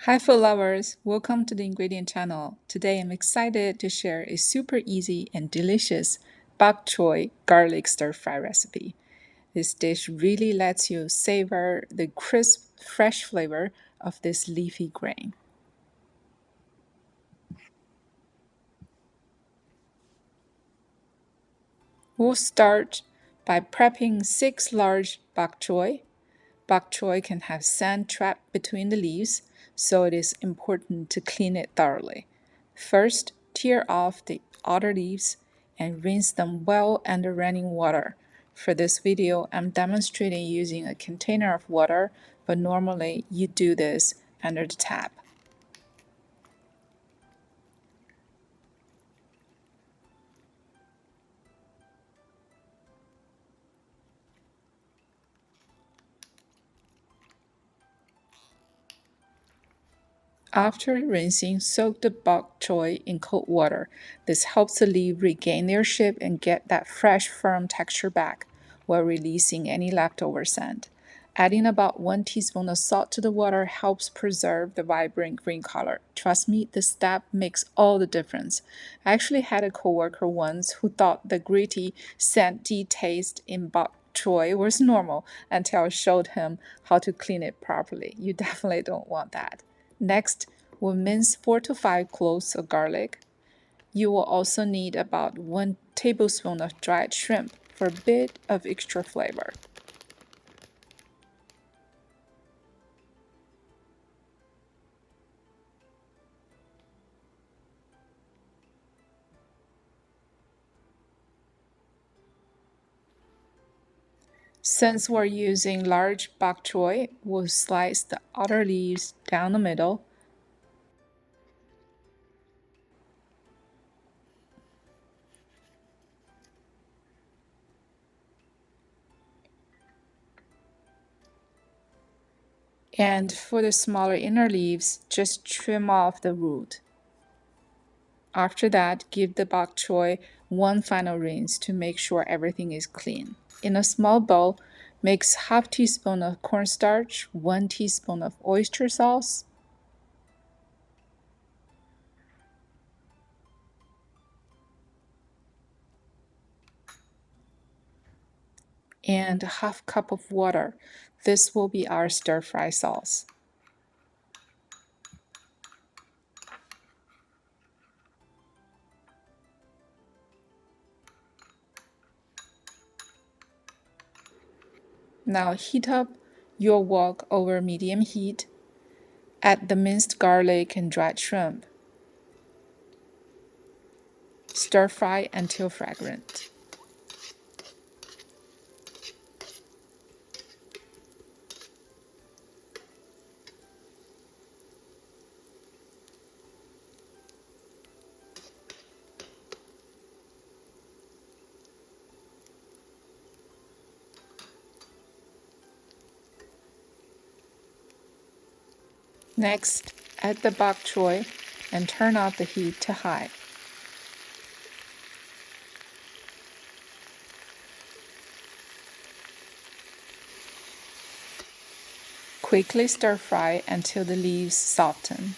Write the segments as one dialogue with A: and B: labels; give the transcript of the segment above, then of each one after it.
A: Hi food lovers, welcome to the ingredient channel. Today I'm excited to share a super easy and delicious bok choy garlic stir fry recipe. This dish really lets you savor the crisp, fresh flavor of this leafy grain. We'll start by prepping 6 large bok choy. Bok choy can have sand trapped between the leaves, so it is important to clean it thoroughly. First, tear off the outer leaves and rinse them well under running water. For this video, I'm demonstrating using a container of water, but normally you do this under the tap. After rinsing, soak the bok choy in cold water. This helps the leaf regain their shape and get that fresh, firm texture back while releasing any leftover sand. Adding about 1 teaspoon of salt to the water helps preserve the vibrant green color. Trust me, this step makes all the difference. I actually had a coworker once who thought the gritty, sandy taste in bok choy was normal until I showed him how to clean it properly. You definitely don't want that. Next, we'll mince 4 to 5 cloves of garlic. You will also need about 1 tablespoon of dried shrimp for a bit of extra flavor. Since we're using large bok choy, we'll slice the outer leaves down the middle. And for the smaller inner leaves, just trim off the root. After that, give the bok choy one final rinse to make sure everything is clean. In a small bowl, mix half teaspoon of cornstarch, 1 teaspoon of oyster sauce, and half cup of water. This will be our stir fry sauce. Now heat up your wok over medium heat. Add the minced garlic and dried shrimp. Stir fry until fragrant. Next, add the bok choy and turn off the heat to high. Quickly stir fry until the leaves soften.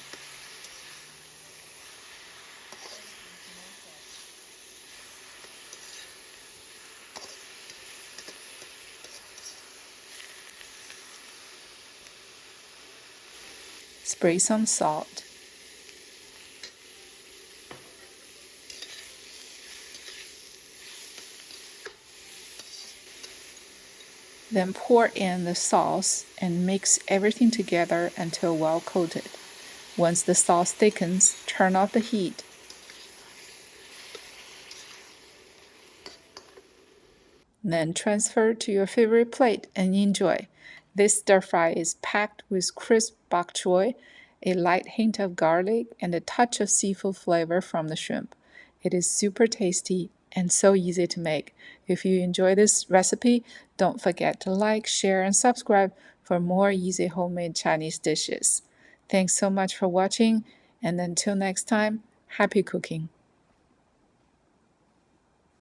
A: Spray some salt. Then pour in the sauce and mix everything together until well coated. Once the sauce thickens, turn off the heat. Then transfer to your favorite plate and enjoy. This stir fry is packed with crisp bok choy, a light hint of garlic, and a touch of seafood flavor from the shrimp. It is super tasty and so easy to make. If you enjoy this recipe, don't forget to like, share, and subscribe for more easy homemade Chinese dishes. Thanks so much for watching, and until next time, happy cooking!